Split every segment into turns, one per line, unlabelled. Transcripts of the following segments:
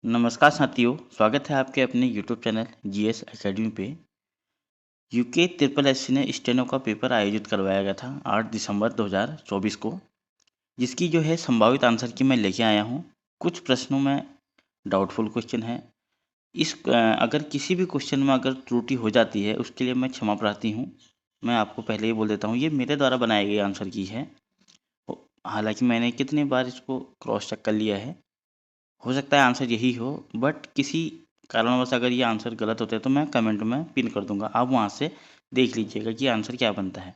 नमस्कार साथियों, स्वागत है आपके अपने यूट्यूब चैनल जीएस एकेडमी पे। यूके ट्रिपल एससी ने स्टेनो का पेपर आयोजित करवाया गया था 8 दिसंबर 2024 को, जिसकी जो है संभावित आंसर की मैं लेके आया हूँ। कुछ प्रश्नों में डाउटफुल क्वेश्चन है। अगर किसी भी क्वेश्चन में अगर त्रुटि हो जाती है उसके लिए मैं क्षमा प्रार्थी हूँ। मैं आपको पहले ही बोल देता हूँ, ये मेरे द्वारा बनाए गए आंसर की है। हालांकि मैंने कितनी बार इसको क्रॉस चेक कर लिया है, हो सकता है आंसर यही हो, बट किसी कारणवश अगर ये आंसर गलत होते हैं तो मैं कमेंट में पिन कर दूंगा, आप वहाँ से देख लीजिएगा कि आंसर क्या बनता है।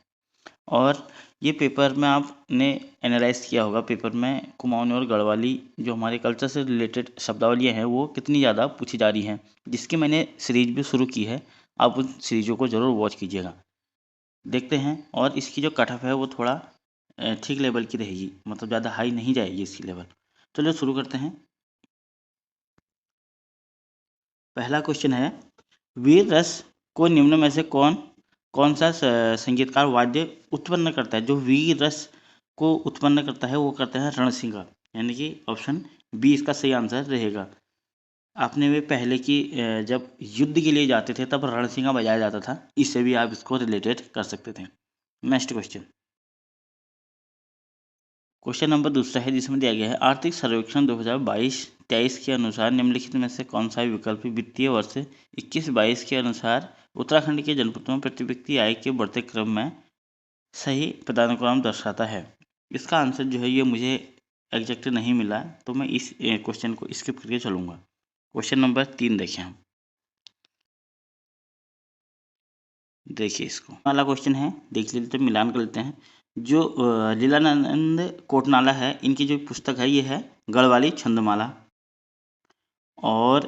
और ये पेपर में आपने एनालाइज किया होगा, पेपर में कुमाऊनी और गढ़वाली जो हमारे कल्चर से रिलेटेड शब्दावलियाँ हैं वो कितनी ज़्यादा पूछी जा रही हैं, जिसकी मैंने सीरीज भी शुरू की है। आप उन सीरीजों को ज़रूर वॉच कीजिएगा। देखते हैं, और इसकी जो कट ऑफ है वो थोड़ा ठीक लेवल की रहेगी, मतलब ज़्यादा हाई नहीं जाएगी इसकी लेवल। चलो शुरू करते हैं। पहला क्वेश्चन है, वीर रस को निम्न में से कौन कौन सा संगीतकार वाद्य उत्पन्न करता है? जो वीर रस को उत्पन्न करता है वो करता है रणसिंगा, यानी कि ऑप्शन बी इसका सही आंसर रहेगा। आपने वे पहले की जब युद्ध के लिए जाते थे तब रणसिंगा बजाया जाता था, इससे भी आप इसको रिलेटेड कर सकते थे। नेक्स्ट क्वेश्चन, क्वेश्चन नंबर दूसरा है, जिसमें दिया गया है आर्थिक सर्वेक्षण 2022-23 के अनुसार निम्नलिखित में से कौन सा विकल्प वित्तीय वर्ष 21-22 के अनुसार उत्तराखंड के जनपदों में प्रति व्यक्ति आय के बढ़ते क्रम में सही पदानुक्रम दर्शाता है? इसका आंसर जो है ये मुझे एग्जैक्ट नहीं मिला, तो मैं इस क्वेश्चन को स्किप करके चलूंगा। क्वेश्चन नंबर 3 देखें हम। देखिए, इसको वाला क्वेश्चन है, देख लेते हैं, मिलान कर लेते हैं। जो लीलानंद कोटनाला है, इनकी जो पुस्तक है ये है गढ़वाली छंदमाला। और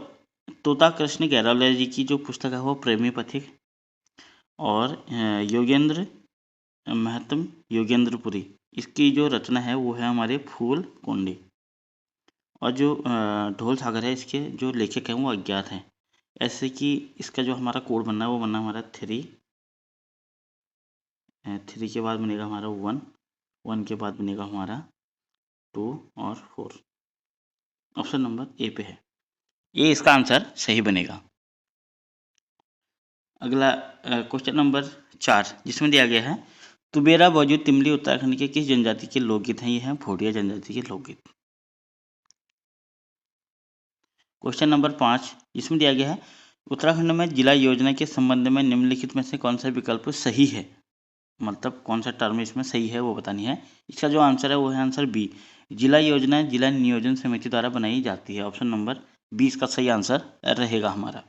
तोता कृष्ण गैरावले जी की जो पुस्तक है वो प्रेमी पथिक। और योगेंद्र महत्तम योगेंद्रपुरी, इसकी जो रचना है वो है हमारे फूल कुंडी। और जो ढोल सागर है, इसके जो लेखक हैं वो अज्ञात हैं। ऐसे कि इसका जो हमारा कोड बनना है वो बनना हमारा 3 के बाद बनेगा हमारा 1, 1 के बाद बनेगा हमारा 2 और 4। ऑप्शन नंबर ए पे है, ये इसका आंसर सही बनेगा। अगला क्वेश्चन नंबर 4, जिसमें दिया गया है तुबेरा बाजू तिमली उत्तराखंड के किस जनजाति के लोकगीत हैं? ये हैं भोटिया जनजाति के लोकगीत। क्वेश्चन नंबर 5, जिसमें दिया गया है उत्तराखंड में जिला योजना के संबंध में निम्नलिखित में से कौन सा विकल्प सही है? मतलब कौन सा टर्म इसमें सही है वो बतानी है। इसका जो आंसर है वो है आंसर बी, जिला योजना जिला नियोजन समिति द्वारा बनाई जाती है। ऑप्शन नंबर बी इसका सही आंसर रहेगा हमारा।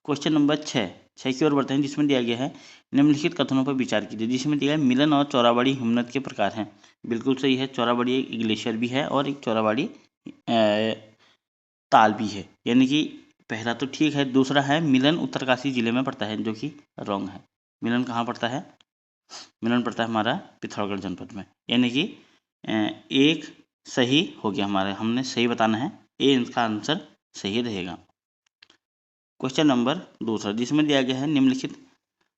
क्वेश्चन नंबर 6 की ओर बढ़ते हैं, जिसमें दिया गया है निम्नलिखित कथनों पर विचार कीजिए। जिसमें दिया है मिलन और चौराबाड़ी हिमनद के प्रकार हैं। बिल्कुल सही है, चौराबाड़ी एक ग्लेशियर भी है और एक चौराबाड़ी ताल भी है, यानी कि पहला तो ठीक है। दूसरा है मिलन उत्तरकाशी जिले में पड़ता है, जो कि रॉन्ग है। मिलन कहाँ पड़ता है? मिलन पड़ता है हमारा पिथौरागढ़ जनपद में, यानी कि एक सही हो गया हमारा, हमने सही बताना है, ए इसका आंसर सही रहेगा। क्वेश्चन नंबर दूसरा, जिसमें दिया गया है निम्नलिखित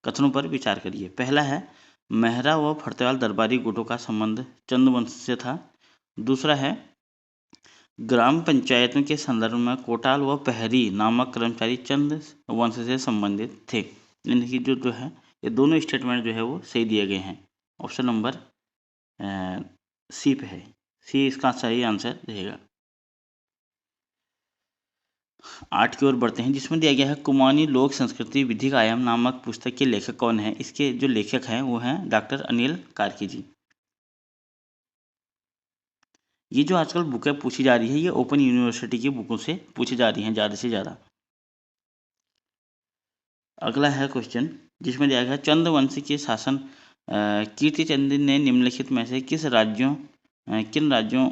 कथनों पर विचार करिए। पहला है मेहरा व फरतेवाल दरबारी गुटों का संबंध चंद वंश से था। दूसरा है ग्राम पंचायतों के संदर्भ में कोटाल व पहरी नामक कर्मचारी चंद वंश से संबंधित थे। यानी कि जो है ये दोनों स्टेटमेंट जो है वो सही दिए गए हैं। ऑप्शन नंबर सी पे है, सी इसका सही आंसर रहेगा। 8 की ओर बढ़ते हैं, जिसमें दिया गया है कुमाऊनी लोक संस्कृति विधिक आयाम नामक पुस्तक के लेखक कौन है? इसके जो लेखक हैं वो हैं डॉक्टर अनिल कार्की जी। ये जो आजकल बुकें पूछी जा रही है ये ओपन यूनिवर्सिटी की बुकों से पूछी जा रही हैं ज़्यादा से ज़्यादा। अगला है क्वेश्चन, जिसमें दिया गया है चंद्रवंशी के शासन कीर्तिचंद ने निम्नलिखित में से किन राज्यों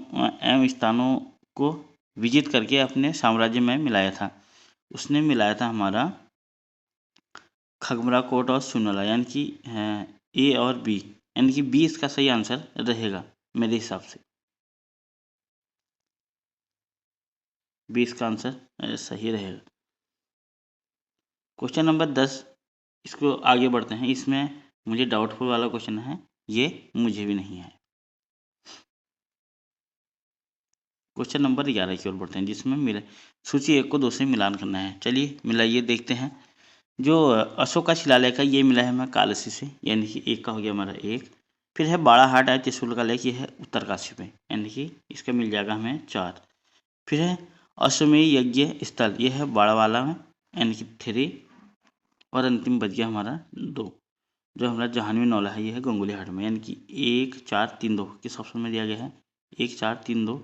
एवं स्थानों को विजित करके अपने साम्राज्य में मिलाया था? उसने मिलाया था हमारा खगमरा कोट और सुनला, यानी कि ए और बी, यानी कि बी इसका सही आंसर रहेगा मेरे हिसाब से। बी इसका आंसर सही रहेगा। क्वेश्चन नंबर 10, इसको आगे बढ़ते हैं। इसमें मुझे डाउटफुल वाला क्वेश्चन है, ये मुझे भी नहीं है। क्वेश्चन नंबर 11 की ओर बढ़ते हैं, जिसमें मिले सूची 1 को 2 से मिलान करना है। चलिए मिलाइए, देखते हैं। जो अशोक का शिलालेख है ये मिला है हमें कालसी से, यानी कि 1 का हो गया हमारा 1। फिर है बाड़ाहाट है त्रिशूल का लेख, ये है उत्तरकाशी में, यानी कि इसका मिल जाएगा हमें 4। फिर है अश्वमेध यज्ञ स्थल, ये है बाड़ावाला में, यानी कि 3। और अंतिम बच गया हमारा 2, जो हमारा जहानवी नौला है, ये है गंगोलीहाट में, यानी कि 1 4 3 2 किस ऑप्शन में दिया गया है? 1 4 3 2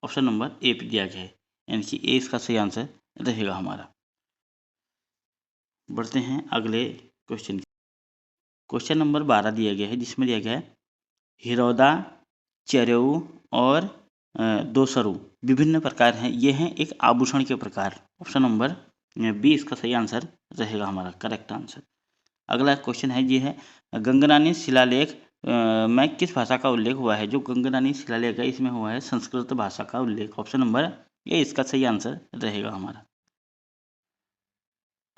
ऑप्शन नंबर ए पे दिया गया है, यानी कि ए इसका सही आंसर रहेगा हमारा। बढ़ते हैं अगले क्वेश्चन। क्वेश्चन नंबर 12 दिया गया है, जिसमें दिया गया है हिरौदा, चेरेऊ और दोसरू विभिन्न प्रकार हैं, ये हैं एक आभूषण के प्रकार। ऑप्शन नंबर बी इसका सही आंसर रहेगा हमारा, करेक्ट आंसर। अगला क्वेश्चन है, ये है गंगनानी शिलालेख में किस भाषा का उल्लेख हुआ है? जो गंगनानी शिलालेख है इसमें हुआ है संस्कृत भाषा का उल्लेख। ऑप्शन नंबर ए इसका सही आंसर रहेगा हमारा।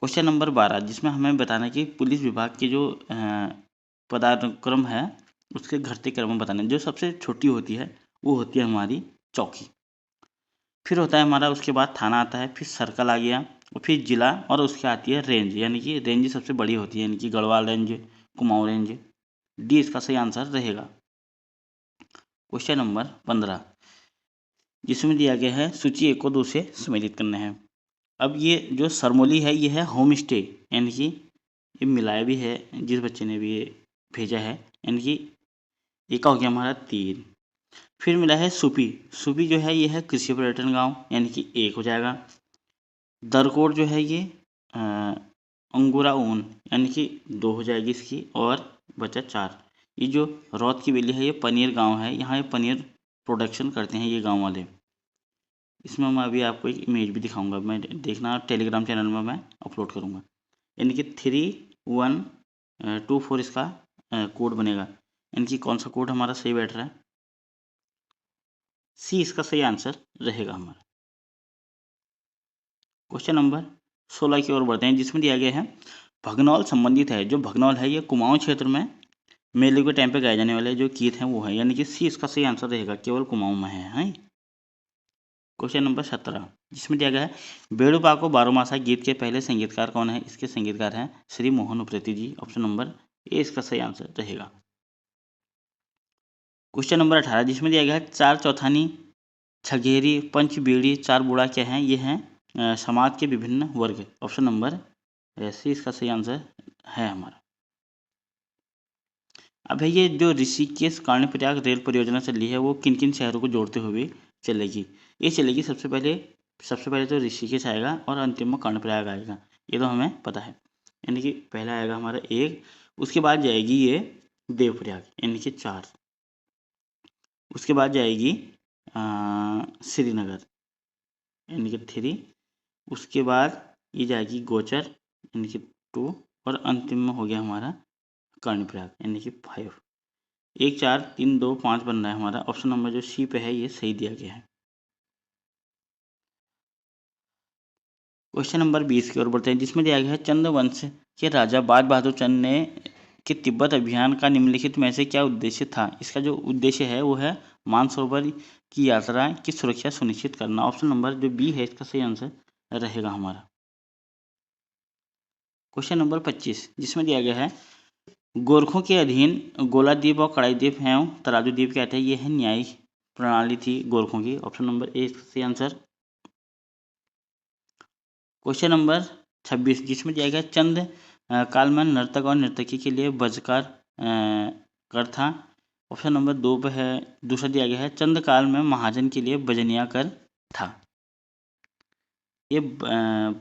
क्वेश्चन नंबर 12, जिसमें हमें बताना है कि पुलिस विभाग के जो पदानुक्रम है उसके घटते क्रम में बताना है। जो सबसे छोटी होती है वो होती है हमारी चौकी। फिर होता है हमारा, उसके बाद थाना आता है, फिर सर्कल आ गया, और फिर जिला, और उसके आती है रेंज, यानी कि रेंज सबसे बड़ी होती है, यानी कि Garhwal range, Kumaon range. D इसका सही आंसर रहेगा। क्वेश्चन नंबर 15, जिसमें दिया गया है सूची 1 को 2 से सम्मिलित करना है। अब ये जो सरमोली है ये है होम स्टे, यानी कि ये मिलाया भी है जिस बच्चे ने भी ये भेजा है, यानी कि एक का हो गया हमारा 3। फिर मिला है सुपी, सुपी जो है ये है कृषि पर्यटन गांव, यानी कि 1 हो जाएगा। दरकोट जो है ये अंगूरा ऊन, यानी कि 2 हो जाएगी इसकी, और बचा 4। ये जो रौत की वैली है ये पनीर गांव है, यहाँ ये पनीर प्रोडक्शन करते हैं ये गांव वाले। इसमें मैं अभी आपको एक इमेज भी दिखाऊंगा, मैं देखना टेलीग्राम चैनल में मैं अपलोड करूंगा। यानी कि 3124 इसका कोड बनेगा, यानी कि कौन सा कोड हमारा सही बैठ रहा है? सी इसका सही आंसर रहेगा हमारा। क्वेश्चन नंबर 16 की ओर बढ़ते हैं, जिसमें दिया गया है भगनौल संबंधित है। जो भगनौल है ये कुमाऊं क्षेत्र में मेले के टाइम पे गाए जाने वाले जो गीत हैं वो है, यानी कि सी इसका सही आंसर रहेगा, केवल कुमाऊं में है। क्वेश्चन नंबर 17, जिसमें दिया गया है बेड़ुपाको बारोमासा गीत के पहले संगीतकार कौन है? इसके संगीतकार हैं श्री मोहन उप्रेती जी। ऑप्शन नंबर ए इसका सही आंसर रहेगा। क्वेश्चन नंबर 18, जिसमें दिया गया है 4 चौथानी, छघेरी, पंच बीड़ी, 4 बूढ़ा क्या हैं? ये हैं समाज के विभिन्न वर्ग। ऑप्शन नंबर सी इसका सही आंसर है हमारा। अब है ये जो ऋषिकेश कर्णप्रयाग रेल परियोजना चल रही है वो किन किन शहरों को जोड़ते हुए चलेगी? ये चलेगी सबसे पहले तो ऋषिकेश आएगा और अंतिम में कर्णप्रयाग आएगा, ये तो हमें पता है। यानी कि पहला आएगा हमारा 1, उसके बाद जाएगी ये देवप्रयाग, यानी कि 4। उसके बाद जाएगी श्रीनगर, यानी कि 3। उसके बाद ये जाएगी गोचर, यानी कि 2। और अंतिम में हो गया हमारा कर्णप्रयाग, यानी कि 5। 1 4 3 2 5 बन रहा है हमारा। ऑप्शन नंबर जो सी पे है ये सही दिया गया है। क्वेश्चन नंबर 20 की ओर बढ़ते हैं, जिसमें दिया गया है चंद वंश के राजा बाज बहादुर चंद ने के तिब्बत अभियान का निम्नलिखित में से क्या उद्देश्य था? इसका जो उद्देश्य है वो है मानसरोवर की यात्रा की सुरक्षा सुनिश्चित करना। ऑप्शन नंबर जो बी है इसका सही आंसर रहेगा हमारा। क्वेश्चन नंबर 25, जिसमें दिया गया है गोरखों के अधीन गोलाद्वीप और कड़ाईद्वीप एवं तराजू द्वीप क्या थे? ये है न्यायिक प्रणाली थी गोरखों की। ऑप्शन नंबर ए इसका सही आंसर। क्वेश्चन नंबर 26, जिसमें दिया गया चंद काल में नर्तक और नर्तकी के लिए बजकार कर था। ऑप्शन नंबर 2 पे है, दूसरा दिया गया है चंद काल में महाजन के लिए बजनिया कर था। ये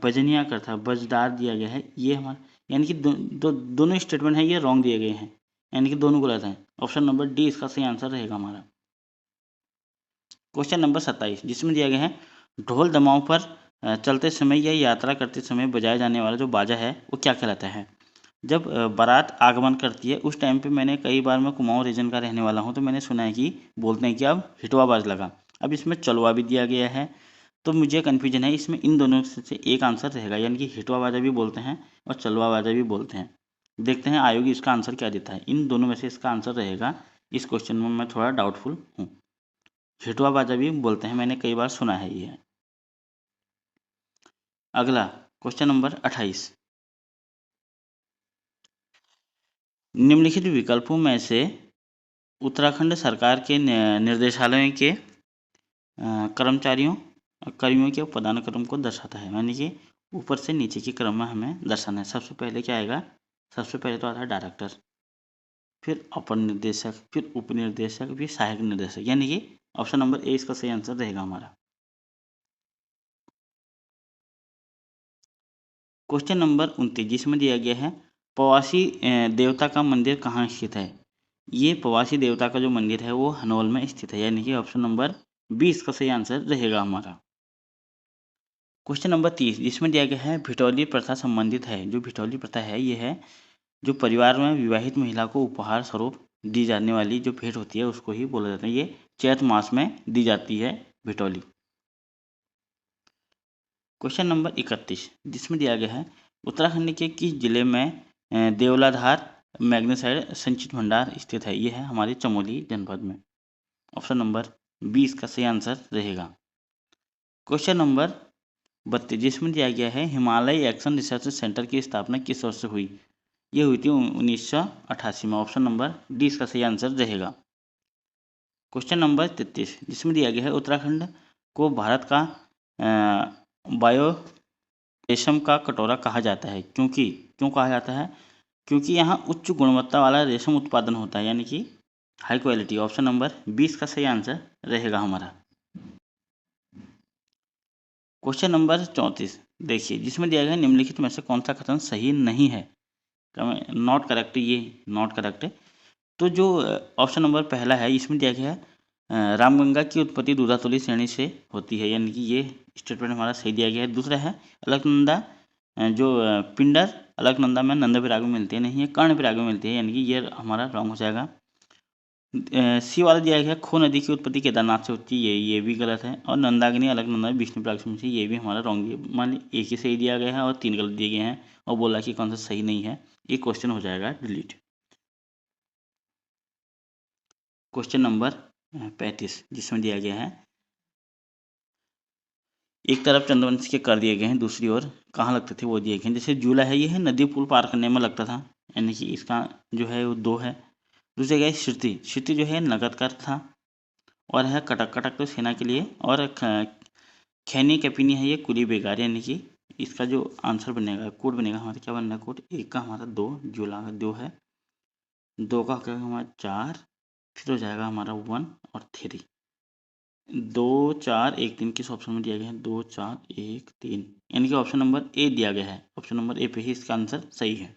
बजनिया कर था, बजदार दिया गया है ये हमारा, यानी कि दोनों स्टेटमेंट है ये रॉन्ग दिए गए हैं, यानी कि दोनों गलत हैं। ऑप्शन नंबर डी इसका सही आंसर रहेगा हमारा। क्वेश्चन नंबर 27, जिसमें दिया गया है ढोल दमाव पर चलते समय या यात्रा करते समय बजाया जाने वाला जो बाजा है वो क्या कहलाता है? जब बारात आगमन करती है उस टाइम पे मैंने कई बार, मैं कुमाऊं रीजन का रहने वाला हूँ तो मैंने सुना है कि बोलते हैं कि अब हिटवा बाज लगा। अब इसमें चलवा भी दिया गया है तो मुझे कन्फ्यूजन है, इसमें इन दोनों से एक आंसर रहेगा, यानी कि हिटवा बाजा भी बोलते हैं और चलवा बाजा भी बोलते हैं। देखते हैं आयोग इसका आंसर क्या देता है। इन दोनों में से इसका आंसर रहेगा। इस क्वेश्चन में मैं थोड़ा डाउटफुल हूँ। हेटुआ बाजा भी बोलते हैं, मैंने कई बार सुना है ये। अगला क्वेश्चन नंबर 28, निम्नलिखित विकल्पों में से उत्तराखंड सरकार के निर्देशालयों के कर्मियों के पदानुक्रम को दर्शाता है, यानी कि ऊपर से नीचे के क्रम में हमें दर्शाना है। सबसे पहले क्या आएगा, सबसे पहले तो आता है डायरेक्टर, फिर अपर निर्देशक, फिर उप निर्देशक, फिर सहायक निर्देशक, यानी कि ऑप्शन नंबर ए इसका सही आंसर रहेगा हमारा। क्वेश्चन नंबर 29, जिसमें दिया गया है प्रवासी देवता का मंदिर कहाँ स्थित है। ये प्रवासी देवता का जो मंदिर है वो हनोल में स्थित है, यानी कि ऑप्शन नंबर 20 का सही आंसर रहेगा हमारा। क्वेश्चन नंबर 30, जिसमें दिया गया है भिटौली प्रथा संबंधित है। जो भिटौली प्रथा है ये है जो परिवार में विवाहित महिला को उपहार स्वरूप दी जाने वाली जो भेंट होती है उसको ही बोला जाता है। ये चैत मास में दी जाती है भिटौली। क्वेश्चन नंबर 31, जिसमें दिया गया है उत्तराखंड के किस जिले में देवलाधार मैग्नेसाइट संचित भंडार स्थित है। ये है हमारे चमोली जनपद में। ऑप्शन नंबर 20 का सही आंसर रहेगा। क्वेश्चन नंबर 32, जिसमें दिया गया है हिमालय एक्शन रिसर्च सेंटर की स्थापना किस वर्ष हुई। ये हुई थी 1988 में। ऑप्शन नंबर 20 का सही आंसर रहेगा। क्वेश्चन नंबर 33, जिसमें दिया गया है उत्तराखंड को भारत का बायो रेशम का कटोरा कहा जाता है। क्यों कहा जाता है, क्योंकि यहाँ उच्च गुणवत्ता वाला रेशम उत्पादन होता है, यानी कि हाई क्वालिटी। ऑप्शन नंबर 20 का सही आंसर रहेगा हमारा। क्वेश्चन नंबर 34 देखिए, जिसमें दिया गया है निम्नलिखित में से कौन सा कथन सही नहीं है। नॉट करेक्ट, ये नॉट करेक्ट है। तो जो ऑप्शन नंबर पहला है इसमें दिया गया है रामगंगा की उत्पत्ति दूधातुली श्रेणी से होती है, यानी कि ये स्टेटमेंट हमारा सही दिया गया है। दूसरा है अलकनंदा जो पिंडर अलकनंदा में नंद विराग में मिलती है, नहीं है कर्ण विराग में मिलती है, यानी कि ये हमारा रॉन्ग हो जाएगा। सी वाला दिया गया है खो नदी की उत्पत्ति केदारनाथ से होती है, ये भी गलत है। और नंदाग्नि अलकनंदा विष्णु विराग से मिलती है, ये भी हमारा रॉन्ग है। मान ली एक ही सही दिया गया है और 3 गलत दिए गए हैं और बोला कि कौन सा सही नहीं है, ये क्वेश्चन हो जाएगा डिलीट। क्वेश्चन नंबर 35, जिसमें दिया गया है एक तरफ चंद्रवंशी के कर दिए गए हैं, दूसरी ओर कहाँ लगते थे वो दिए गए हैं। जैसे जूला है, ये है नदी पुल पार करने में लगता था, यानी कि इसका जो है वो 2 है। दूसरी जगह श्रुति, श्रुति जो है नगद कर था। और है कटक, कटक तो सेना के लिए। और खैनी कपिनी है ये कुली बेगार, यानी कि इसका जो आंसर बनेगा कोड बनेगा हमारा, क्या बनना है कोड, एक का हमारा 2, जूला का 2 है, 2 का क्या हमारा 4, फिर हो जाएगा हमारा 1 और 3। 2 4 1 3 किस ऑप्शन में दिया गया है, 2 4 1 3, यानी कि ऑप्शन नंबर ए दिया गया है। ऑप्शन नंबर ए पे ही इसका आंसर सही है।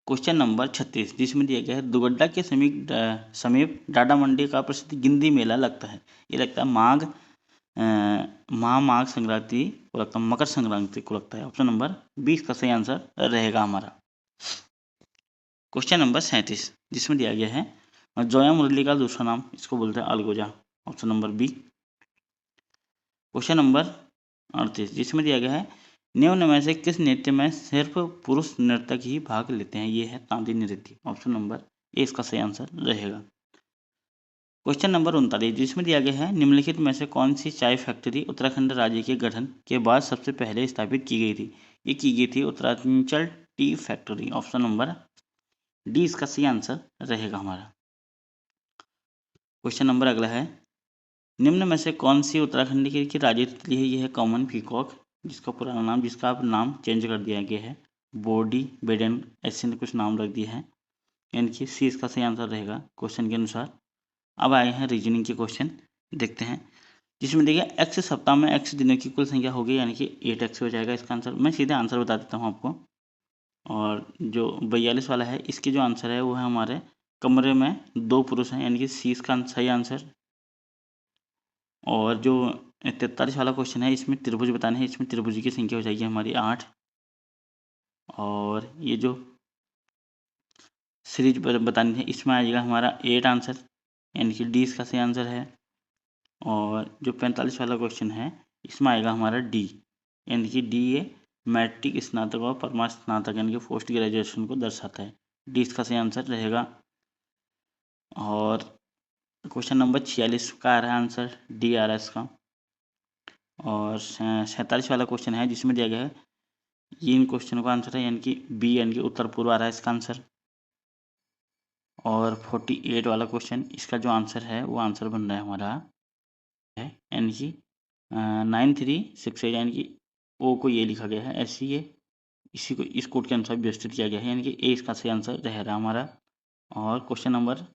क्वेश्चन नंबर 36, जिसमें दिया गया है दुगड्डा के समीप डाडा मंडी का प्रसिद्ध गिंदी मेला लगता है। ये लगता है माघ संक्रांति को लगता है, मकर संक्रांति को लगता है। ऑप्शन नंबर 20 का सही आंसर रहेगा हमारा। क्वेश्चन नंबर 37, जिसमें दिया गया है जोया मुरली का दूसरा नाम इसको बोलते हैं अलगोजा। Option number B. Question number 38, जिसमें दिया गया है निम्न में से किस नृत्य में सिर्फ पुरुष नर्तक ही भाग लेते हैं। ये है तांदी नृत्य। ऑप्शन नंबर ए इसका सही आंसर रहेगा। क्वेश्चन नंबर 39, जिसमें दिया गया है निम्नलिखित में से कौन सी चाय फैक्ट्री उत्तराखंड राज्य के गठन के बाद सबसे पहले स्थापित की गई थी। ये की गई थी Uttaranchal tea factory. Option number D इसका सही आंसर रहेगा हमारा। क्वेश्चन नंबर अगला है निम्न में से कौन सी उत्तराखंड की राज्य तितली है। यह है कॉमन पीकॉक, जिसका पुराना नाम, जिसका अब नाम चेंज कर दिया गया है, बोडी बेडन ऐसे कुछ नाम रख दिया है, यानी कि सी इसका सही आंसर रहेगा क्वेश्चन के अनुसार। अब आए हैं रीजनिंग के क्वेश्चन, देखते हैं। जिसमें देखिए x सप्ताह में x दिनों की कुल संख्या होगी, यानी कि 8x हो जाएगा इसका आंसर। मैं सीधे आंसर बता देता हूँ आपको। और जो 42 वाला है इसके जो आंसर है वो है हमारे कमरे में 2 पुरुष हैं, यानी कि सी इसका सही आंसर। और जो 43 वाला क्वेश्चन है इसमें त्रिभुज बताने हैं, इसमें त्रिभुज की संख्या हो जाएगी हमारी 8। और ये जो सीरीज बतानी है इसमें आ जाएगा हमारा 8 आंसर, यानी कि डी इसका सही आंसर है। और जो 45 वाला क्वेश्चन है इसमें आएगा हमारा डी, यानी कि डी ये मैट्रिक स्नातक और परमा स्नातक यानी कि पोस्ट ग्रेजुएशन को दर्शाता है। डी इसका सही आंसर रहेगा। और क्वेश्चन नंबर 46 का आ रहा है आंसर डी आ रहा है इसका। और 47 वाला क्वेश्चन है जिसमें दिया गया है ये इन क्वेश्चनों का आंसर है यानी कि बी यानी कि उत्तर पूर्व आ रहा है इसका आंसर। और 48 वाला क्वेश्चन इसका जो आंसर है वो आंसर बन रहा है हमारा है यानी कि 9368 यानी कि ओ को ये लिखा गया है ऐसे ये इसी को इस कोड के अनुसार व्यवस्थित किया गया है यानी कि ए इसका सही आंसर रह रहा हमारा। और क्वेश्चन नंबर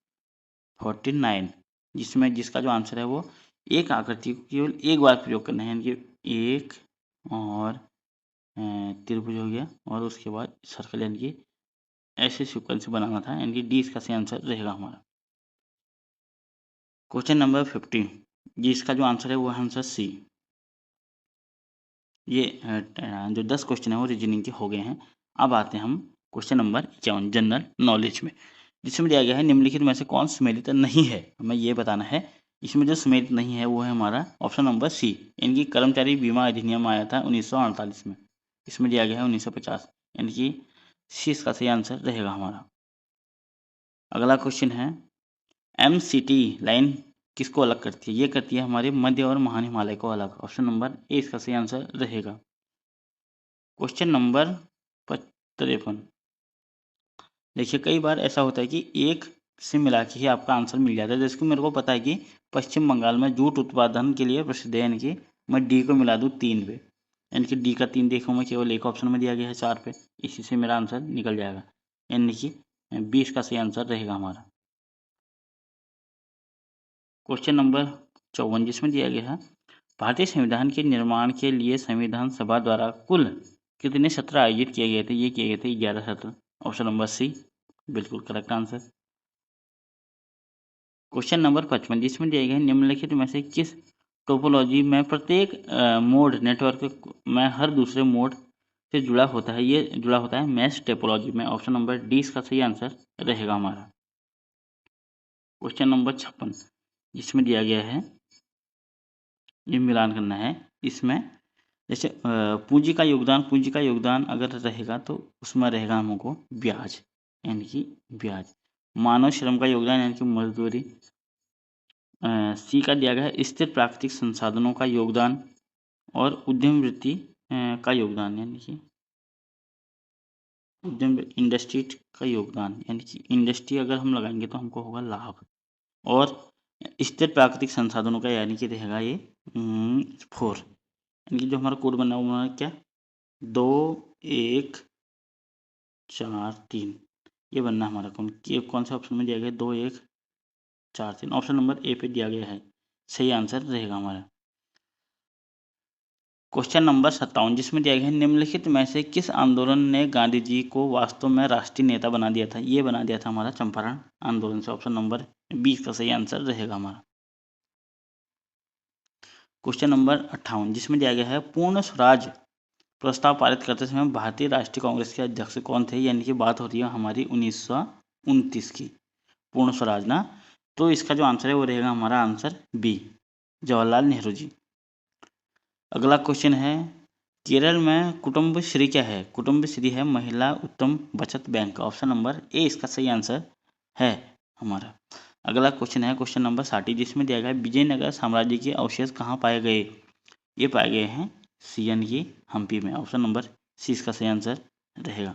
49 जिसमें जिसका जो आंसर है वो एक आकृति को केवल एक बार प्रयोग करना है यानी कि एक और त्रिभुज हो गया और उसके बाद सर्कल यानी कि ऐसे सीक्वेंस बनाना था यानी कि डी इसका सही आंसर रहेगा हमारा। क्वेश्चन नंबर 50 जिसका जो आंसर है वो है आंसर सी। ये जो 10 क्वेश्चन है वो रीजनिंग के हो गए हैं। अब आते हैं हम क्वेश्चन नंबर 51 जनरल नॉलेज में, जिसमें दिया गया है निम्नलिखित में से कौन सुमेलित नहीं है, हमें ये बताना है। इसमें जो सुमेलित नहीं है वो है हमारा ऑप्शन नंबर सी यानी कि कर्मचारी बीमा अधिनियम आया था 1948 में। इसमें दिया गया है 1950 यानी कि सी इसका सही आंसर रहेगा हमारा। अगला क्वेश्चन है MCT लाइन किसको अलग करती है, ये करती है हमारे मध्य और महान हिमालय को अलग। ऑप्शन नंबर ए इसका सही आंसर रहेगा। क्वेश्चन नंबर 53 देखिए कई बार ऐसा होता है कि एक से मिला के ही आपका आंसर मिल जाता है। जैसे कि मेरे को पता है कि पश्चिम बंगाल में जूट उत्पादन के लिए प्रसिद्ध है यानी कि मैं डी को मिला दूँ 3 पे यानी कि डी का 3 देखूँ मैं केवल एक ऑप्शन में दिया गया है 4 पे, इसी से मेरा आंसर निकल जाएगा यानी कि 20 का सही आंसर रहेगा हमारा। क्वेश्चन नंबर 54 जिसमें दिया गया है भारतीय संविधान के निर्माण के लिए संविधान सभा द्वारा कुल कितने सत्र आयोजित किए गए थे, ये किए गए थे 11 सत्र। ऑप्शन नंबर सी बिल्कुल करेक्ट आंसर। क्वेश्चन नंबर 55 जिसमें दिया गया है निम्नलिखित में से किस टोपोलॉजी में प्रत्येक मोड नेटवर्क में हर दूसरे मोड से जुड़ा होता है, ये जुड़ा होता है मैश टोपोलॉजी में। ऑप्शन नंबर डी इसका सही आंसर रहेगा हमारा। क्वेश्चन नंबर 56 जिसमें दिया गया है ये मिलान करना है इसमें, जैसे पूंजी का योगदान अगर रहेगा तो उसमें रहेगा हमको ब्याज यानी कि ब्याज। मानव श्रम का योगदान यानी कि मजदूरी। सी का दिया गया है स्थिर प्राकृतिक संसाधनों का योगदान और उद्यम वृत्ति का योगदान यानी कि उद्यम इंडस्ट्री का योगदान यानी कि इंडस्ट्री अगर हम लगाएंगे तो हमको होगा लाभ। और स्थिर प्राकृतिक संसाधनों का यानी कि रहेगा ये 4 यानी कि जो हमारा कोड बना हुआ है क्या 2 1 4 3 ये बनना हमारा कौन सा ऑप्शन में दिया गया 2 1 4 3 ऑप्शन नंबर ए पे दिया गया है सही आंसर रहेगा हमारा। क्वेश्चन नंबर 57 जिसमें दिया गया है निम्नलिखित में से किस आंदोलन ने गांधी जी को वास्तव में राष्ट्रीय नेता बना दिया था, ये बना दिया था हमारा चंपारण आंदोलन से। ऑप्शन नंबर 20 का सही आंसर रहेगा हमारा। क्वेश्चन नंबर 58 जिसमें दिया गया है पूर्ण स्वराज प्रस्ताव पारित करते समय भारतीय राष्ट्रीय कांग्रेस के अध्यक्ष कौन थे, यानी कि बात होती है हमारी 1929 की पूर्ण स्वराज ना, तो इसका जो आंसर है वो रहेगा हमारा आंसर बी जवाहरलाल नेहरू जी। अगला क्वेश्चन है केरल में कुटुंबश्री क्या है, कुटुंबश्री है महिला उत्तम बचत बैंक। ऑप्शन नंबर ए इसका सही आंसर है हमारा। अगला क्वेश्चन है क्वेश्चन नंबर 60 जिसमें दिया गया है विजयनगर साम्राज्य के अवशेष कहाँ पाए गए, ये पाए गए हैं सी यानी कि हम्पी में। ऑप्शन नंबर सी इसका सही आंसर रहेगा।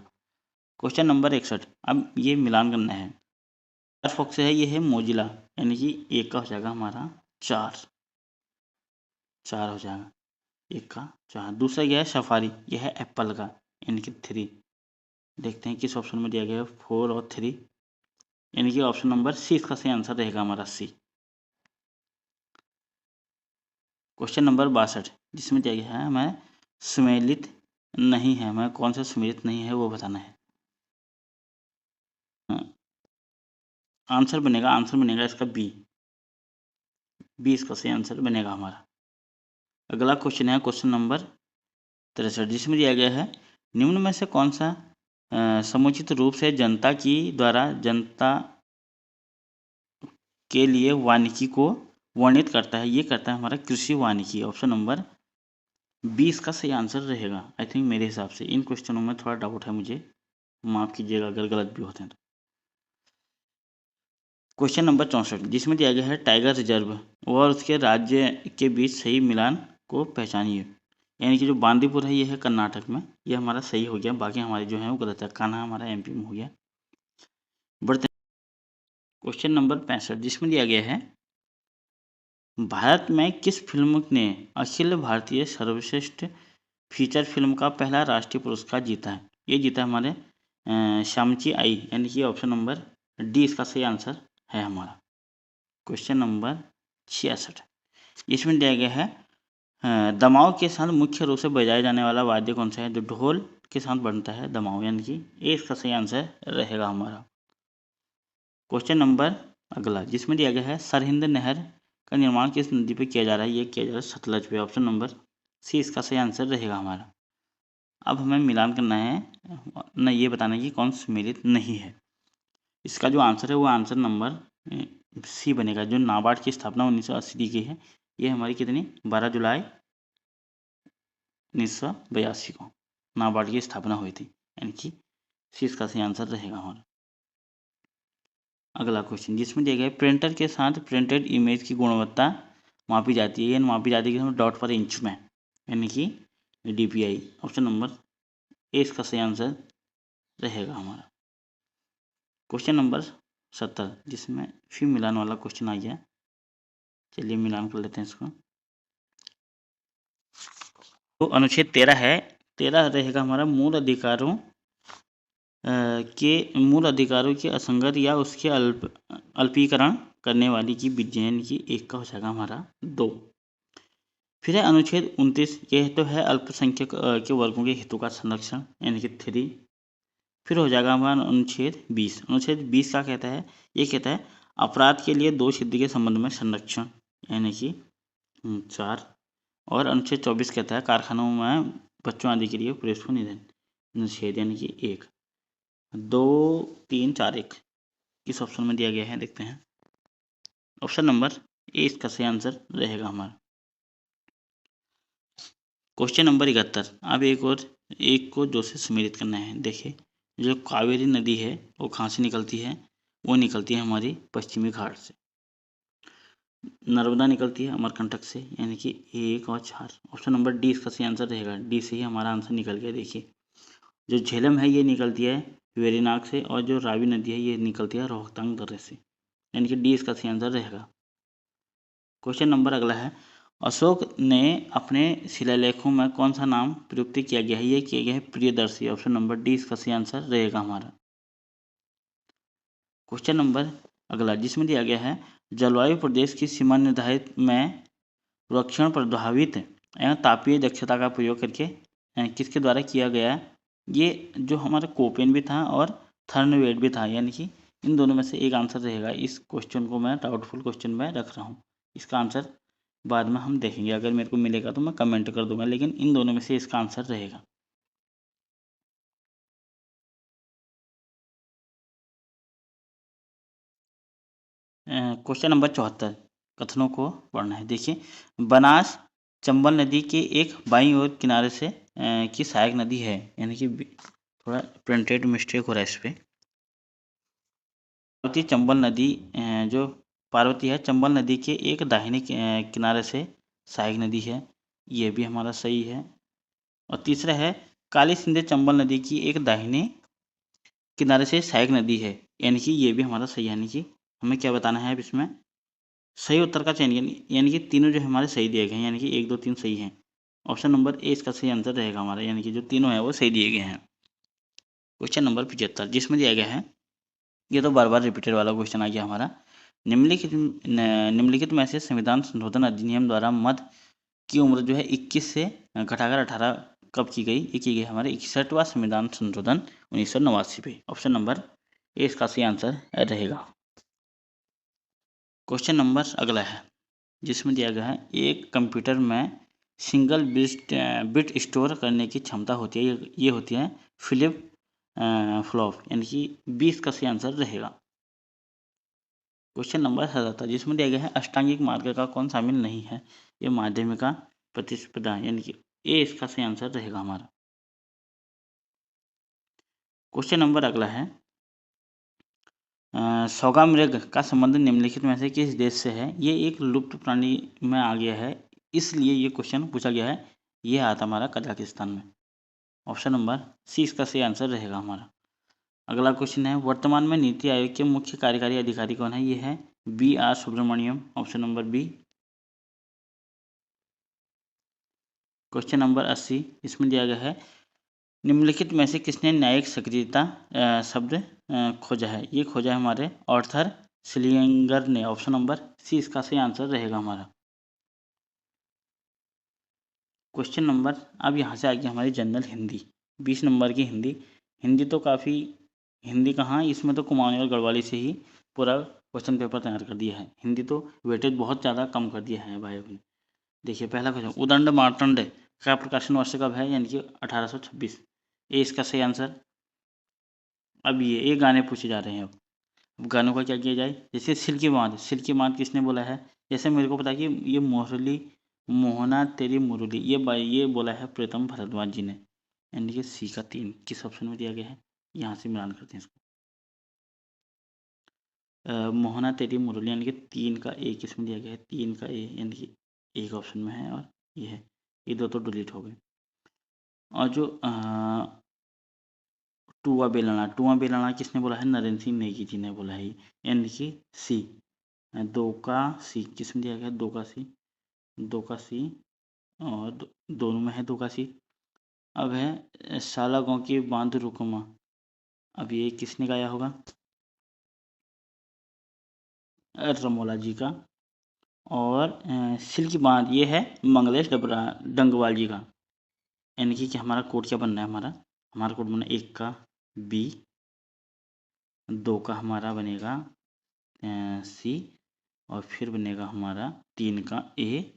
क्वेश्चन नंबर 61 अब ये मिलान करना है फायरफॉक्स है ये है मोजिला यानी कि एक का हो जाएगा हमारा 4 हो जाएगा एक का 4। दूसरा क्या है सफारी यह है एप्पल का यानी कि 3। देखते हैं किस ऑप्शन में दिया गया है 4 और 3 यानी कि ऑप्शन नंबर सी इसका सही आंसर रहेगा हमारा सी। क्वेश्चन नंबर 62 जिसमें दिया गया है हमें सुमेलित नहीं है, हमें कौन सा सुमेलित नहीं है वो बताना है। आंसर बनेगा इसका बी इसका सही आंसर बनेगा हमारा। अगला क्वेश्चन है क्वेश्चन नंबर 63 जिसमें दिया गया है निम्न में से कौन सा समुचित रूप से जनता की द्वारा जनता के लिए वानिकी को वर्णित करता है, ये करता है हमारा कृषि वानिकी। ऑप्शन नंबर 20 का सही आंसर रहेगा आई थिंक मेरे हिसाब से। इन क्वेश्चनों में थोड़ा डाउट है मुझे, माफ़ कीजिएगा अगर गलत भी होते हैं तो। क्वेश्चन नंबर 64 जिसमें दिया गया है टाइगर रिजर्व और उसके राज्य के बीच सही मिलान को पहचानिए। यानी कि जो बांदीपुर है ये है कर्नाटक में, ये हमारा सही हो गया, बाकी हमारे जो है वो गलत है। कान्हा हमारा एमपी में हो गया। बढ़ते क्वेश्चन नंबर 65 जिसमें दिया गया है भारत में किस फिल्म ने अखिल भारतीय सर्वश्रेष्ठ फीचर फिल्म का पहला राष्ट्रीय पुरस्कार जीता है। ये जीता हमारे श्यामची आई, यानी कि ऑप्शन नंबर डी इसका सही आंसर है हमारा। क्वेश्चन नंबर 66 इसमें दिया गया है दमाव के साथ मुख्य रूप से बजाया जाने वाला वाद्य कौन सा है। जो ढोल के साथ बनता है दमाव, यानी कि ये इसका सही आंसर रहेगा हमारा। क्वेश्चन नंबर अगला जिसमें दिया गया है सरहिंद नहर का निर्माण किस नदी पे किया जा रहा है। ये किया जा रहा है सतलज पे, ऑप्शन नंबर सी इसका सही आंसर रहेगा हमारा। अब हमें मिलान करना है न, ये बताना है कि कौन सम्मिलित नहीं है। इसका जो आंसर है वो आंसर नंबर सी बनेगा। जो नाबार्ड की स्थापना 1980 की है, ये हमारी कितनी 12 जुलाई 1982 को नाबार्ड की स्थापना हुई थी, यानी कि सी इसका सही आंसर रहेगा हमारा। अगला क्वेश्चन जिसमें दिया गया है प्रिंटर के साथ प्रिंटेड इमेज की गुणवत्ता मापी जाती है, मापी जाती है डॉट पर इंच में, यानी कि DPI, ऑप्शन नंबर ए इसका सही आंसर रहेगा हमारा। क्वेश्चन नंबर 70 जिसमें फिर मिलान वाला क्वेश्चन आ गया। चलिए मिलान कर लेते हैं इसको। तो अनुच्छेद 13 है, 13 रहेगा हमारा मूल अधिकारों के असंगत या उसके अल्पीकरण करने वाली की विधि, यानी कि एक का हो जाएगा हमारा 2। फिर है अनुच्छेद 29, यह तो है अल्पसंख्यक के वर्गों के हितों का संरक्षण, यानी कि 3। फिर हो जाएगा हमारा अनुच्छेद 20। अनुच्छेद 20 क्या कहता है, ये कहता है अपराध के लिए दोष सिद्धि के संबंध में संरक्षण, यानी कि 4। और अनुच्छेद 24 कहता है कारखानों में बच्चों आदि के लिए पुलिस को निधन निषेध, यानी कि 1। 2 3 4 1 किस ऑप्शन में दिया गया है देखते हैं। ऑप्शन नंबर ए इसका सही आंसर रहेगा हमारा। क्वेश्चन नंबर 71 अब एक को दो से सम्मिलित करना है। देखिए जो कावेरी नदी है वो कहाँ से निकलती है, वो निकलती है हमारी पश्चिमी घाट से। नर्मदा निकलती है अमरकंटक से, यानी कि 1 और 4, ऑप्शन नंबर डी इसका सही आंसर रहेगा। डी से ही हमारा आंसर निकल गया। देखिए जो झेलम है ये निकलती है वेरीनाग से, और जो रावी नदी है ये निकलती है रोहतांग दर्रे से, यानी कि डी इसका सही आंसर रहेगा। क्वेश्चन नंबर अगला है अशोक ने अपने शिलालेखों में कौन सा नाम प्रयुक्त किया गया है। ये किया गया है प्रियदर्शी, ऑप्शन नंबर डी इसका सही आंसर रहेगा हमारा। क्वेश्चन नंबर अगला जिसमें दिया गया है जलवायु प्रदेश की सीमा निर्धारित में सुरक्षण प्रभावित एवं तापीय दक्षता का प्रयोग करके किसके द्वारा किया गया। ये जो हमारा कोपेन भी था और थर्नवेट भी था, यानी कि इन दोनों में से एक आंसर रहेगा। इस क्वेश्चन को मैं डाउटफुल क्वेश्चन में रख रहा हूँ, इसका आंसर बाद में हम देखेंगे। अगर मेरे को मिलेगा तो मैं कमेंट कर दूंगा, लेकिन इन दोनों में से इसका आंसर रहेगा। क्वेश्चन नंबर 74 कथनों को पढ़ना है। देखिए बनास चंबल नदी के एक बाईं ओर किनारे से की सहायक नदी है, यानी कि थोड़ा प्रिंटेड मिस्टेक हो रहा है इस पर। पार्वती चंबल नदी जो पार्वती है चंबल नदी के एक दाहिने किनारे से सहायक नदी है, ये भी हमारा सही है। और तीसरा है काली सिंधु चंबल नदी की एक दाहिने किनारे से सहायक नदी है, यानी कि ये भी हमारा सही है। यानी कि हमें क्या बताना है अब इसमें सही उत्तर का चयन, यानी कि तीनों जो हमारे सही दिए गए हैं, यानी कि 1 2 3 सही हैं। ऑप्शन नंबर ए इसका सही आंसर रहेगा हमारा, यानी कि जो तीनों हैं वो सही दिए गए हैं। क्वेश्चन नंबर 75 जिसमें दिया गया है, ये तो बार बार रिपीटेड वाला क्वेश्चन आ गया हमारा। निम्नलिखित में से संविधान संशोधन अधिनियम द्वारा मत की उम्र जो है 21 से घटाकर 18 कब की गई। ये की गई हमारे 61वां संविधान संशोधन 1989 पे। ऑप्शन नंबर ए इसका सही आंसर रहेगा। क्वेश्चन नंबर अगला है जिसमें दिया गया है एक कंप्यूटर में सिंगल बिट स्टोर करने की क्षमता होती है, ये होती है फ्लिप फ्लॉप, यानी कि 20 का सही आंसर रहेगा। क्वेश्चन नंबर 77 जिसमें दिया गया है अष्टांगिक मार्ग का कौन शामिल नहीं है। ये माध्यमिका प्रतिस्पर्धा, यानी कि ए इसका सही आंसर रहेगा हमारा। क्वेश्चन नंबर अगला है सौगामृग का संबंध निम्नलिखित में से किस देश से है? ये एक लुप्त प्राणी में आ गया है, इसलिए ये क्वेश्चन पूछा गया है। ये आता हमारा कजाकिस्तान में। ऑप्शन नंबर सी इसका सही आंसर रहेगा हमारा। अगला क्वेश्चन है, वर्तमान में नीति आयोग के मुख्य कार्यकारी अधिकारी कौन है? ये है BR Subramanyam. Option number B. Question number 80 इसमें दिया गया है, निम्नलिखित में से किसने न्यायिक सक्रियता शब्द खोजा है? ये खोजा है हमारे ऑर्थर स्लिंगर ने। ऑप्शन नंबर सी इसका सही आंसर रहेगा हमारा। क्वेश्चन नंबर अब यहाँ से आ गया हमारी जनरल हिंदी, 20 नंबर की हिंदी। हिंदी तो काफ़ी, हिंदी कहाँ, इसमें तो कुमाऊनी और गढ़वाली से ही पूरा क्वेश्चन पेपर तैयार कर दिया है। हिंदी तो वेटेज बहुत ज़्यादा कम कर दिया है भाई अपने। देखिए पहला क्वेश्चन, उदंड मार्तंड का प्रकाशन वर्ष कब है? यानी कि 1826। ये इसका सही आंसर। अब ये गाने पूछे जा रहे हैं। अब गानों का क्या किया जाए? जैसे सिल्की बांध, सिल्की बांध किसने बोला है? जैसे मेरे को पता है कि ये मुरली मोहना तेरी मुरली, ये बोला है प्रीतम भारद्वाज जी ने। यानी कि सी का 3 किस ऑप्शन में दिया गया है? यहाँ से मिलान करते हैं इसको। मोहना तेरी मुरली यानी कि 3 का ए किसमें दिया गया है? 3 का ए यानी कि एक ऑप्शन में है और ये है, ये दो तो डिलीट हो गए। और जो टूआ बेलना किसने बोला है? नरेंद्र सिंह नेगी जी ने बोला है, यानी कि सी। 2 का सी किसमें दिया गया है? 2 का सी, 2 का सी और दोनों में है 2 का सी। अब है साला गाँव की बांध रुकमा, अब ये किसने गाया होगा? रमोला जी का। और सिल्की बांध ये है मंगलेश डंगवाल जी का। यानी कि हमारा कोड क्या बनना है? हमारा कोड बनना है 1 का बी, 2 का हमारा बनेगा सी, और फिर बनेगा हमारा 3 का ए,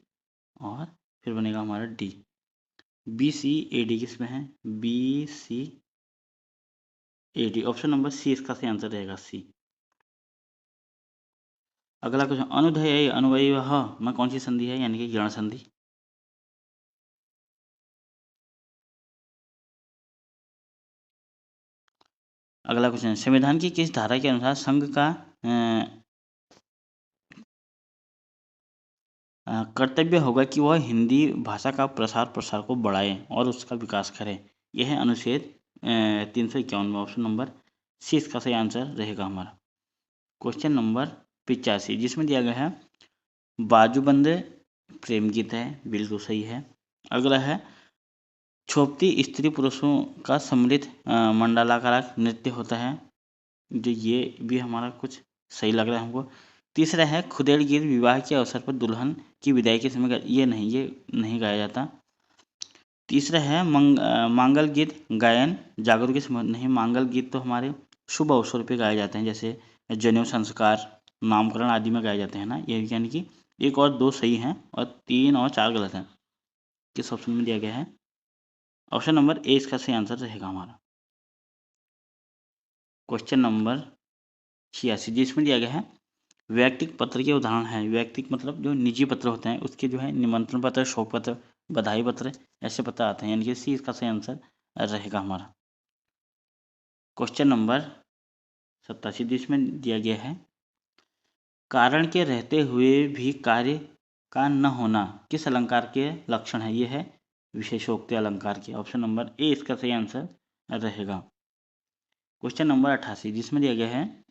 और फिर बनेगा हमारा डी। BCAD किसमें है? BCAD ऑप्शन नंबर सी इसका सही आंसर रहेगा, सी। अगला क्वेश्चन, अनुधेय अनुवयः में कौन सी संधि है? यानी कि गण संधि। अगला क्वेश्चन, संविधान की किस धारा के अनुसार संघ का कर्तव्य होगा कि वह हिंदी भाषा का प्रसार को बढ़ाए और उसका विकास करे? यह है अनुच्छेद 351 में। ऑप्शन नंबर सी इसका सही आंसर रहेगा हमारा। क्वेश्चन नंबर 85 जिसमें दिया गया है, बाजूबंद प्रेम गीत है, बिल्कुल सही है। अगला है, छोपती स्त्री पुरुषों का सम्मिलित मंडलाकार नृत्य होता है, जो ये भी हमारा कुछ सही लग रहा है हमको। तीसरा है, खुदेड़ गीत विवाह के अवसर पर दुल्हन की विदाई के समय ये नहीं गाया जाता। तीसरा है मांगल गीत गायन जागरूक के समय नहीं, मांगल गीत तो हमारे शुभ अवसर पे गाए जाते हैं, जैसे जनेऊ संस्कार, नामकरण आदि में गाए जाते हैं ना। ये यानी कि 1 और 2 सही हैं और 3 और 4 गलत हैं। किस ऑप्शन में दिया गया है? ऑप्शन नंबर ए इसका सही आंसर रहेगा हमारा। क्वेश्चन नंबर 86 जिसमें दिया गया है, व्यक्तिक पत्र के उदाहरण हैं। व्यक्तिक मतलब जो निजी पत्र होते हैं, उसके जो है निमंत्रण पत्र, शोक पत्र, बधाई पत्र, ऐसे पत्र आते हैं, यानी कि सी इसका सही आंसर रहेगा हमारा। क्वेश्चन नंबर 87 जिसमें दिया गया है, कारण के रहते हुए भी कार्य का न होना किस अलंकार के लक्षण है? ये है विशेषोक्ति अलंकार के। ऑप्शन नंबर ए इसका सही आंसर रहेगा। क्वेश्चन नंबर 88 जिसमें दिया गया है,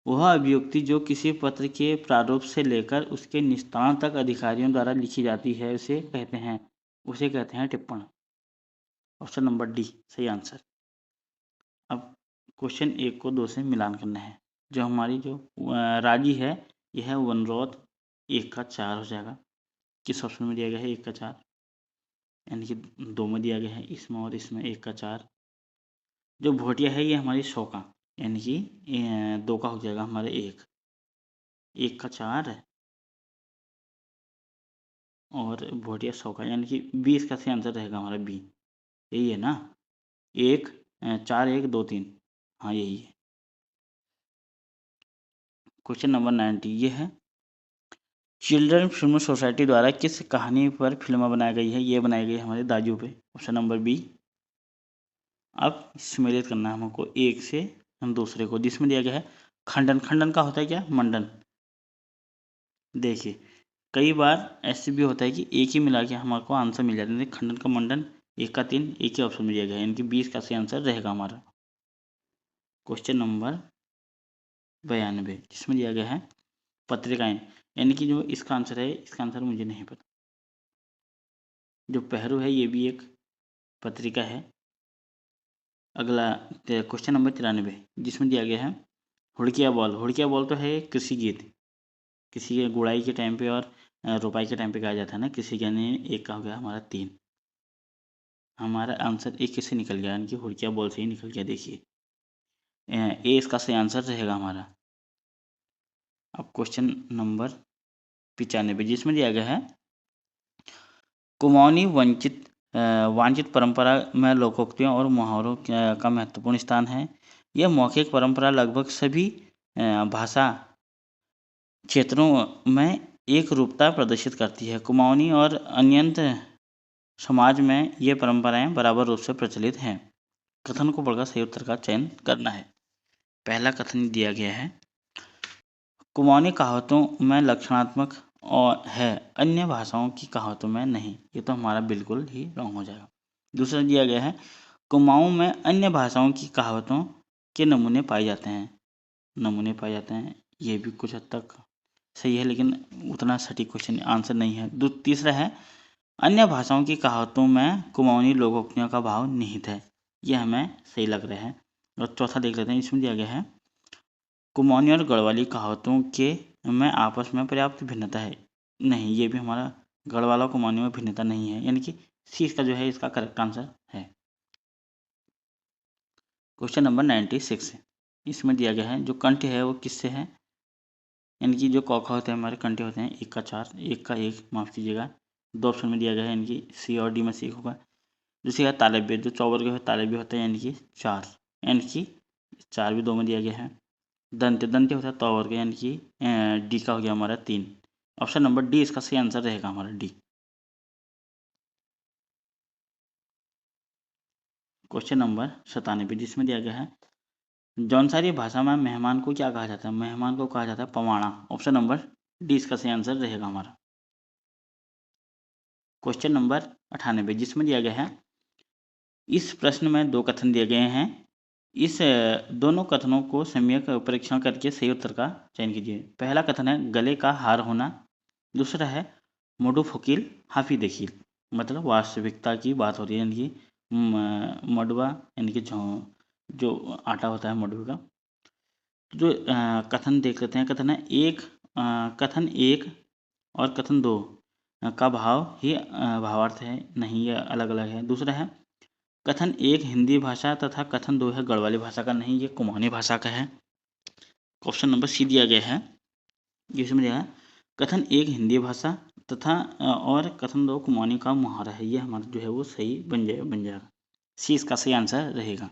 वह अभिव्यक्ति जो किसी पत्र के प्रारूप से लेकर उसके निस्तारण तक अधिकारियों द्वारा लिखी जाती है उसे कहते हैं टिप्पण। ऑप्शन नंबर डी सही आंसर। अब क्वेश्चन 1 को 2 से मिलान करना है। जो हमारी जो राजी है, यह है वनरौत, 1 का 4 हो जाएगा। किस ऑप्शन में दिया गया है? 1 का 4, यानी कि 2 में दिया गया है, इसमें और इसमें 1 का 4। जो भोटिया है ये हमारी 100 का, यानी कि 2 का हो जाएगा हमारे 1 का 4 है, और भोटिया 100 का, यानी कि बी इसका सही आंसर रहेगा हमारा, बी। यही है ना? 1 4 1 2 3, हाँ यही है। क्वेश्चन नंबर 90 ये है, चिल्ड्रन फिल्म सोसाइटी द्वारा किस कहानी पर फिल्म बनाई गई है? ये बनाई गई है हमारे दाजू पे। Option number B. अब सम्मिलित करना है हमको एक से हम दूसरे को, जिसमें दिया गया है, खंडन, खंडन का होता है क्या? मंडन। देखिए कई बार ऐसे भी होता है कि एक ही मिला के हमारे को आंसर मिल जाता है। खंडन का मंडन 1 का 3 एक ही ऑप्शन में दिया गया है, यानी कि 20 का सही आंसर रहेगा हमारा। क्वेश्चन नंबर 92 जिसमें दिया गया है पत्रिकाएं, यानी कि जो इसका आंसर है, इसका आंसर मुझे नहीं पता। जो पहरू है ये भी एक पत्रिका है। अगला क्वेश्चन नंबर 93 जिसमें दिया गया है हुड़किया बॉल। हुड़किया बॉल तो है कृषि गीत, किसी के गुड़ाई के टाइम पे और रोपाई के टाइम पे गाया जाता है ना। किसी के ने एक का हो गया हमारा 3। हमारा आंसर एक किससे निकल गया, यानी कि हुड़किया बॉल से ही निकल गया। देखिए ए इसका सही आंसर रहेगा हमारा। अब क्वेश्चन नंबर 95 जिसमें दिया गया है कुमाऊनी वांछित परंपरा में लोकोक्तियों और मुहावरों का महत्वपूर्ण स्थान है। यह मौखिक परंपरा लगभग सभी भाषा क्षेत्रों में एक रूपता प्रदर्शित करती है। कुमाऊनी और अन्य समाज में ये परंपराएं बराबर रूप से प्रचलित हैं। कथन को पढ़कर सही उत्तर का चयन करना है। पहला कथन दिया गया है कुमाऊनी कहावतों में लक्षणात्मक और है, अन्य भाषाओं की कहावतों में नहीं। ये तो हमारा बिल्कुल ही रॉन्ग हो जाएगा। दूसरा दिया गया है कुमाऊं में अन्य भाषाओं की कहावतों के नमूने पाए जाते हैं। नमूने पाए जाते हैं, ये भी कुछ हद तक सही है, लेकिन उतना सटीक क्वेश्चन आंसर नहीं है। तीसरा है अन्य भाषाओं की कहावतों में कुमाऊनी लोकोक्तियों का भाव निहित है। यह हमें सही लग रहा है। और चौथा देख लेते हैं, इसमें दिया गया है कुमाऊनी और गढ़वाली कहावतों के में आपस में पर्याप्त भिन्नता है। नहीं, ये भी हमारा गढ़वाला कुमाऊनी में भिन्नता नहीं है, यानी कि सी इसका जो है इसका करेक्ट आंसर है। क्वेश्चन नंबर 96 इसमें दिया गया है जो कंठ है वो किससे है, यानी कि जो कौखा होते हैं हमारे कंठे होते हैं 1 का 4 1 का 1 माफ कीजिएगा। 2 ऑप्शन में दिया गया है, यानी कि सी और डी में से एक होगा। दूसरी है तालव्य, जो चौवर्ग है तालव्य होता है, यानी कि 4, यानी कि 4 भी 2 में दिया गया है। दंत्य, दंत्य होता है तवर्ग, यानी कि डी का हो गया हमारा 3। ऑप्शन नंबर डी इसका सही आंसर रहेगा हमारा डी। क्वेश्चन नंबर 97 जिसमें दिया गया है जौनसारी भाषा में मेहमान को क्या कहा जाता है। मेहमान को कहा जाता है पवाणा। ऑप्शन नंबर डी इसका सही आंसर रहेगा हमारा। क्वेश्चन नंबर 98 जिसमें दिया गया है इस प्रश्न में 2 कथन दिए गए हैं। इस दोनों कथनों को सम्यक परीक्षण करके सही उत्तर का चयन कीजिए। पहला कथन है गले का हार होना। दूसरा है मोडू फकील हाफी देखील, मतलब वास्तविकता की बात हो रही है, यानी कि मडुआ, यानी कि जो आटा होता है मडुआ का। जो कथन देख लेते हैं। कथन है कथन 1 और कथन 2 का भाव ही भावार्थ है, नहीं ये अलग अलग है। दूसरा है कथन 1 हिंदी भाषा तथा कथन 2 है गढ़वाली भाषा का, नहीं ये कुमाऊनी भाषा का है। ऑप्शन नंबर सी दिया गया है, जिसमें दिया है कथन 1 हिंदी भाषा तथा और कथन 2 कुमाऊनी का मुहावरा है। ये हमारा जो है वो सही बन जाएगा। सी इसका सही आंसर रहेगा।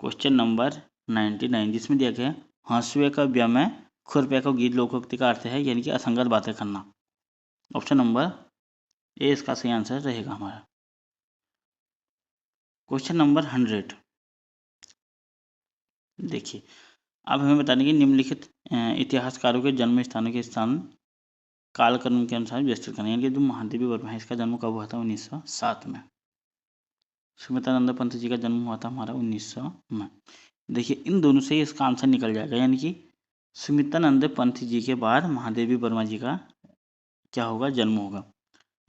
क्वेश्चन नंबर 99 जिसमें दिया गया हंसुए का ब्याह में खुरपे का गीत लोकोक्ति का अर्थ है, यानी कि असंगत बातें करना। ऑप्शन नंबर ए इसका सही आंसर रहेगा हमारा। क्वेश्चन नंबर 100 देखिए अब हमें बताने की निम्नलिखित इतिहासकारों के जन्म स्थानों के स्थान कालक्रम के अनुसार व्यवस्थित करना, यानी कि जो महादेवी वर्मा है इसका जन्म कब हुआ था 1907 में। सुमित्रानंद पंत जी का जन्म हुआ था हमारा 1900 में। देखिए इन दोनों से इसका आंसर निकल जाएगा, यानी कि सुमित्रानंद पंत जी के बाद महादेवी वर्मा जी का क्या होगा, जन्म होगा।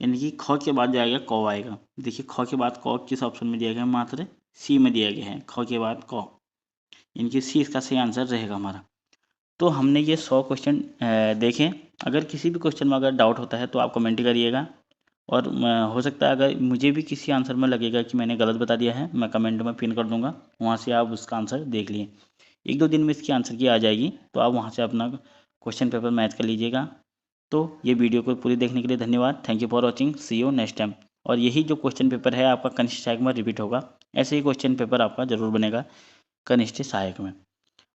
यानी कि ख के बाद जाएगा कौ आएगा। देखिए ख के बाद कौ किस ऑप्शन में दिया गया है, मात्र सी में दिया गया है। ख के बाद कौ, यानी कि सी इसका सही आंसर रहेगा हमारा। तो हमने ये 100 क्वेश्चन देखे। अगर किसी भी क्वेश्चन में अगर डाउट होता है तो आप कमेंट करिएगा, और हो सकता है अगर मुझे भी किसी आंसर में लगेगा कि मैंने गलत बता दिया है, मैं कमेंट में पिन कर दूंगा, वहाँ से आप उसका आंसर देख लिए। 1-2 दिन में इसकी आंसर की आ जाएगी, तो आप वहाँ से अपना क्वेश्चन पेपर मैच कर लीजिएगा। तो ये वीडियो को पूरी देखने के लिए धन्यवाद। Thank you for watching, see you next time. और यही जो क्वेश्चन पेपर है आपका कनिष्ठ सहायक में रिपीट होगा, ऐसे ही क्वेश्चन पेपर आपका जरूर बनेगा कनिष्ठ सहायक में।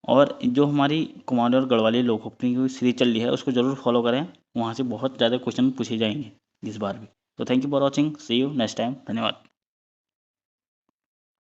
और जो हमारी कुमाऊनी और गढ़वाली लोकोक्ति की सीरीज चल रही है उसको जरूर फॉलो करें, वहाँ से बहुत ज़्यादा क्वेश्चन पूछे जाएंगे इस बार भी। तो thank you for watching, see you next time, धन्यवाद।